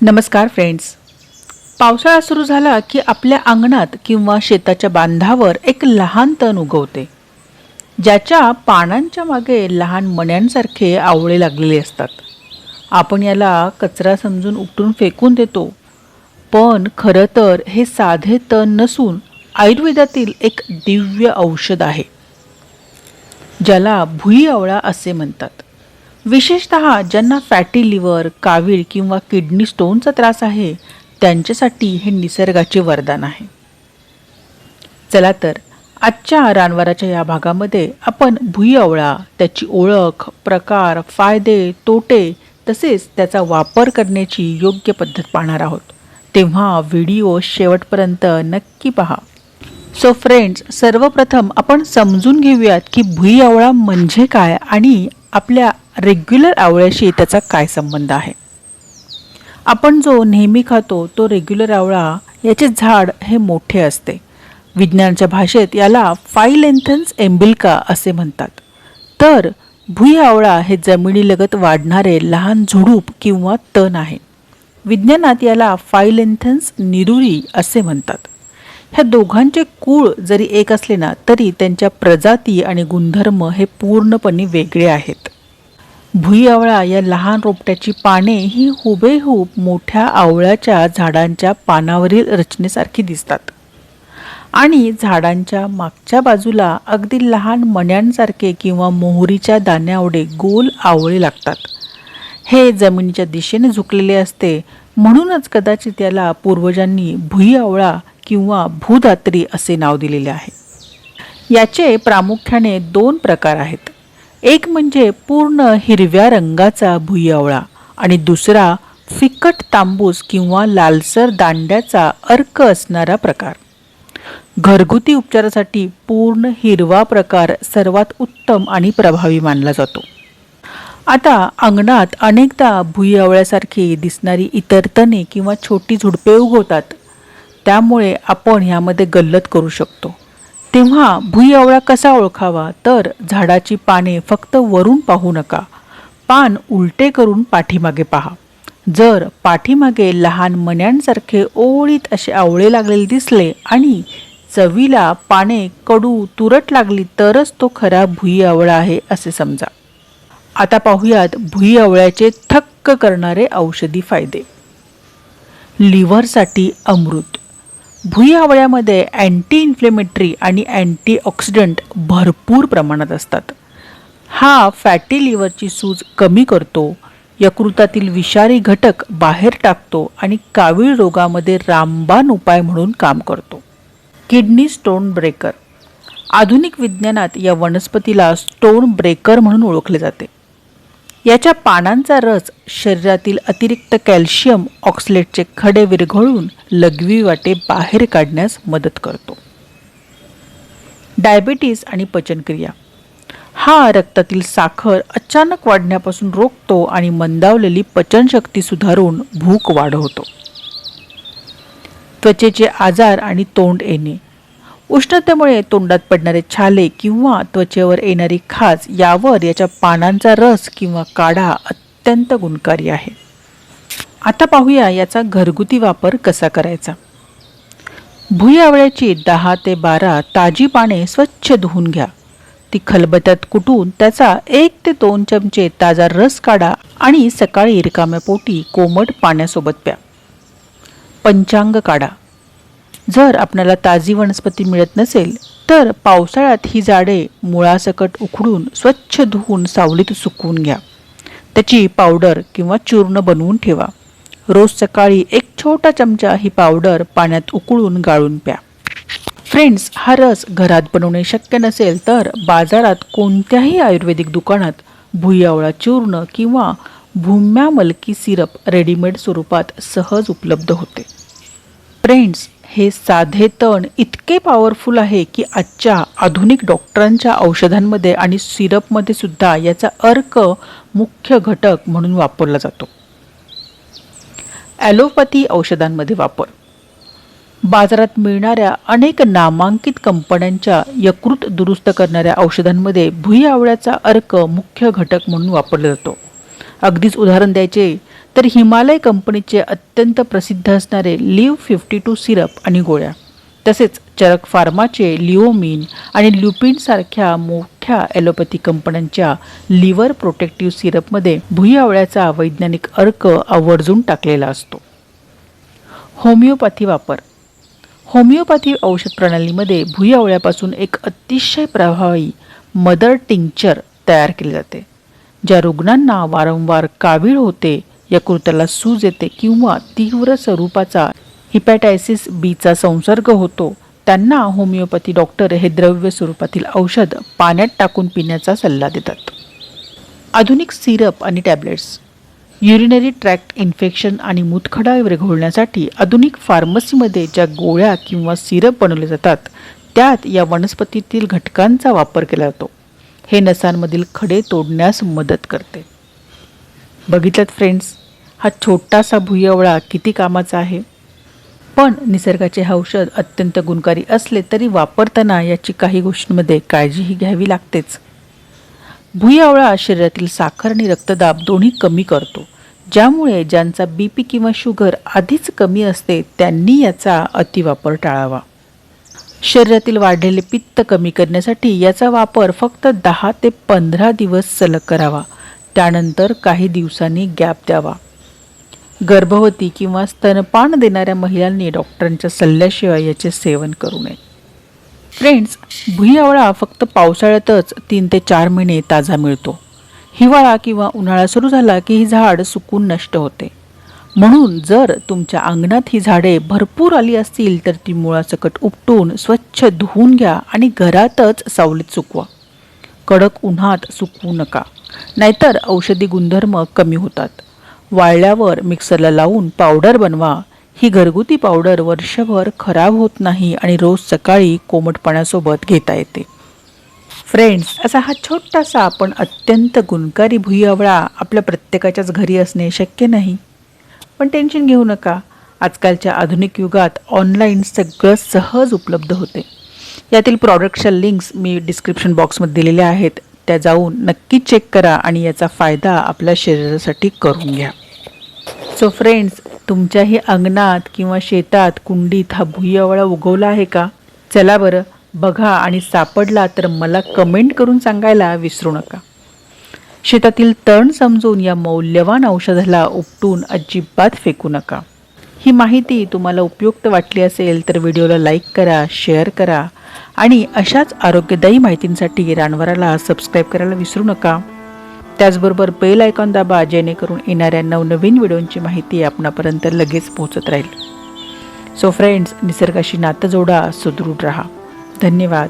नमस्कार फ्रेंड्स. पावसाळा सुरू झाला की आपल्या अंगणात किंवा शेताच्या बांधावर एक लहान तण उगवते, ज्याच्या पानांच्या मागे लहान मण्यांसारखे आवळे लागलेले असतात. आपण याला कचरा समजून उपटून फेकून देतो, पण खरं तर हे साधे तण नसून आयुर्वेदातील एक दिव्य औषध आहे, ज्याला भुईआवळा असे म्हणतात. विशेषतः ज्यांना फॅटी लिव्हर, कावीळ किंवा किडनी स्टोनचा त्रास आहे, त्यांच्यासाठी हे निसर्गाचे वरदान आहे. चला तर आजच्या रानवाराच्या या भागामध्ये आपण भुईआवळा, त्याची ओळख, प्रकार, फायदे, तोटे तसेच त्याचा वापर करण्याची योग्य पद्धत पाहणार आहोत. तेव्हा व्हिडिओ शेवटपर्यंत नक्की पहा. सो फ्रेंड्स, सर्वप्रथम आपण समजून घेऊयात की भुईआवळा म्हणजे काय आणि आपल्या रेग्युलर आवळ्याशी त्याचा काय संबंध आहे. आपण जो नेहमी खातो तो रेग्युलर आवळा, याचे झाड हे मोठे असते. विज्ञानाच्या भाषेत याला फाइलेंथन्स एम्बिलिका असे म्हणतात. तर भुईआवळा हे जमिनीलगत वाढणारे लहान झुडूप किंवा तण आहे. विज्ञानात याला फाइलेंथन्स निरुरी असे म्हणतात. ह्या दोघांचे कुळ जरी एक असले ना, तरी त्यांच्या प्रजाती आणि गुणधर्म हे पूर्णपणे वेगळे आहेत. भुईआवळा या लहान रोपट्याची पाने ही हुबेहूब मोठ्या आवळ्याच्या झाडांच्या पानावरील रचनेसारखी दिसतात आणि झाडांच्या मागच्या बाजूला अगदी लहान मण्यांसारखे किंवा मोहरीच्या दाण्याएवढे गोल आवळे लागतात. हे जमिनीच्या दिशेने झुकलेले असते, म्हणूनच कदाचित याला पूर्वजांनी भुईआवळा किंवा भूधात्री असे नाव दिलेले आहे. याचे प्रामुख्याने 2 प्रकार आहेत. एक म्हणजे पूर्ण हिरव्या रंगाचा भुईआवळा आणि दुसरा फिकट तांबूस किंवा लालसर दांड्याचा अर्क असणारा प्रकार. घरगुती उपचारासाठी पूर्ण हिरवा प्रकार सर्वात उत्तम आणि प्रभावी मानला जातो. आता अंगणात अनेकदा भुईआवळ्यासारखी दिसणारी इतर तणे किंवा छोटी झुडपे उगवतात. त्यामुळे आपण ह्यामध्ये गल्लत करू शकतो. तेव्हा भुईआवळा कसा ओळखावा, तर झाडाची पाने फक्त वरून पाहू नका, पान उलटे करून पाठीमागे पहा. जर पाठीमागे लहान मण्यांसारखे ओळीत असे आवळे लागलेले दिसले आणि चवीला पाने कडू तुरट लागली, तरच तो खरा भुईआवळा आहे असे समजा. आता पाहूयात भुईआवळ्याचे थक्क करणारे औषधी फायदे. लिव्हरसाठी अमृत. भुईआवळ्यामध्ये अँटी इन्फ्लेमेटरी आणि अँटीऑक्सिडंट भरपूर प्रमाणात असतात. हा फॅटी लिव्हरची सूज कमी करतो, यकृतातील विषारी घटक बाहेर टाकतो आणि कावीळ रोगामध्ये रामबाण उपाय म्हणून काम करतो. Kidney stone breaker. आधुनिक विज्ञानात या वनस्पतीला स्टोन ब्रेकर म्हणून ओळखले जाते. याच्या पानांचा रस शरीरातील अतिरिक्त कॅल्शियम ऑक्सलेटचे खडे विरघळून लघवी वाटे बाहेर काढण्यास मदत करतो. डायबिटीज आणि पचनक्रिया. हा रक्तातील साखर अचानक वाढण्यापासून रोखतो आणि मंदावलेली पचनशक्ती सुधारून भूक वाढवतो. त्वचेचे आजार आणि तोंड येणे. उष्णतेमुळे तोंडात पडणारे छाले किंवा त्वचेवर येणारी खाज यावर याच्या पानांचा रस किंवा काढा अत्यंत गुणकारी आहे. आता पाहूया याचा घरगुती वापर कसा करायचा. भुईआवळ्याची 10 ते 12 ताजी पाने स्वच्छ धुवून घ्या. ती खलबत्त्यात कुटून त्याचा 1 ते 2 चमचे ताजा रस काढा आणि सकाळी रिकाम्या पोटी कोमट पाण्यासोबत प्या. पंचांग काढा. जर आपल्याला ताजी वनस्पती मिळत नसेल तर पावसाळ्यात ही झाडे मुळासकट उखडून स्वच्छ धुवून सावलीत सुकवून घ्या. त्याची पावडर किंवा चूर्ण बनवून ठेवा. रोज सकाळी 1 छोटा चमचा ही पावडर पाण्यात उकळून गाळून प्या. फ्रेंड्स, हा रस घरात बनवणे शक्य नसेल तर बाजारात कोणत्याही आयुर्वेदिक दुकानात भुईआवळा चूर्ण किंवा भूम्यामलकी सिरप रेडीमेड स्वरूपात सहज उपलब्ध होते. फ्रेंड्स, हे साधे तण इतके पॉवरफुल आहे की आजच्या आधुनिक डॉक्टरांच्या औषधांमध्ये आणि सिरपमध्ये सुद्धा याचा अर्क मुख्य घटक म्हणून वापरला जातो. ॲलोपॅथी औषधांमध्ये वापर. बाजारात मिळणाऱ्या अनेक नामांकित कंपन्यांच्या यकृत दुरुस्त करणाऱ्या औषधांमध्ये भुईआवळ्याचा अर्क मुख्य घटक म्हणून वापरला जातो. अगदीच उदाहरण द्यायचे तर हिमालय कंपनीचे अत्यंत प्रसिद्ध असणारे लिव्ह 52 सिरप आणि गोळ्या, तसेच चरक फार्माचे लिओमिन आणि ल्युपिन सारख्या मोठ्या ॲलोपॅथी कंपन्यांच्या लिव्हर प्रोटेक्टिव्ह सिरपमध्ये भुईआवळ्याचा वैज्ञानिक अर्क आवर्जून टाकलेला असतो. होमिओपॅथी वापर. होमिओपॅथी औषध प्रणालीमध्ये भुईआवळ्यापासून एक अतिशय प्रभावी मदर टिंक्चर तयार केले जाते. ज्या रुग्णांना वारंवार कावीळ होते, यकृताला सूज येते किंवा तीव्र स्वरूपाचा हिपॅटायसिस बीचा संसर्ग होतो, त्यांना होमिओपॅथी डॉक्टर हे द्रव्य स्वरूपातील औषध पाण्यात टाकून पिण्याचा सल्ला देतात. आधुनिक सिरप आणि टॅब्लेट्स. युरिनरी ट्रॅक्ट इन्फेक्शन आणि मूतखडा विरघळण्यासाठी आधुनिक फार्मसीमध्ये ज्या गोळ्या किंवा सिरप बनवले जातात, त्यात या वनस्पतीतील घटकांचा वापर केला जातो. हे नसांमधील खडे तोडण्यास मदत करते. बघितलं फ्रेंड्स, हा छोटासा भुईआवळा किती कामाचा आहे. पण निसर्गाचे हे औषध अत्यंत गुणकारी असले तरी वापरताना याची काही गोष्टींमध्ये काळजीही घ्यावी लागतेच. भुईआवळा शरीरातील साखर आणि रक्तदाब दोन्ही कमी करतो, ज्यामुळे ज्यांचा BP किंवा शुगर आधीच कमी असते त्यांनी याचा अतिवापर टाळावा. शरीरातील वाढलेले पित्त कमी करण्यासाठी याचा वापर फक्त 10 ते 15 दिवस सलग करावा. त्यानंतर काही दिवसांनी गॅप द्यावा. गर्भवती किंवा स्तनपान देणाऱ्या महिलांनी डॉक्टरांच्या सल्ल्याशिवाय याचे सेवन करू नये. फ्रेंड्स, भुईआवळा फक्त पावसाळ्यातच 3 ते 4 महिने ताजा मिळतो. हिवाळा किंवा उन्हाळा सुरू झाला की ही झाड सुकून नष्ट होते. म्हणून जर तुमच्या अंगणात ही झाडे भरपूर आली असतील तर ती मुळासकट उपटून स्वच्छ धुवून घ्या आणि घरातच सावलीत सुकवा. कडक उन्हात सुकवू नका, नाहीतर औषधी गुणधर्म कमी होतात. वाळल्यावर मिक्सरला लावून पावडर बनवा. ही घरगुती पावडर वर्षभर खराब होत नाही आणि रोज सकाळी कोमट पाण्यासोबत घेता येते. फ्रेंड्स, असा हा छोटासा पण अत्यंत गुणकारी भुईआवळा आपल्या प्रत्येकाच्याच घरी असणे शक्य नाही. पण टेन्शन घेऊ नका, आजकालच्या आधुनिक युगात ऑनलाईन सगळं सहज उपलब्ध होते. यातील प्रॉडक्टच्या लिंक्स मी डिस्क्रिप्शन बॉक्समध्ये दिलेल्या आहेत, त्या जाऊन नक्की चेक करा आणि याचा फायदा आपल्या शरीरासाठी करून घ्या. सो फ्रेंड्स, तुमच्याही अंगणात किंवा शेतात कुंडीत हा भुईआवळा उगवला आहे का? चला बरं बघा आणि सापडला तर मला कमेंट करून सांगायला विसरू नका. शेतातील तण समजून या मौल्यवान औषधाला उपटून अजिबात फेकू नका. ही माहिती तुम्हाला उपयुक्त वाटली असेल तर व्हिडिओला लाईक करा, शेअर करा आणि अशाच आरोग्यदायी माहितींसाठी रानवराला सबस्क्राईब करायला विसरू नका. त्याचबरोबर बेल आयकॉन दाबा, जेणेकरून येणाऱ्या नवनवीन व्हिडिओंची माहिती आपणापर्यंत लगेच पोहोचत राहील. सो फ्रेंड्स, निसर्गाशी नातं जोडा, सुदृढ रहा. धन्यवाद.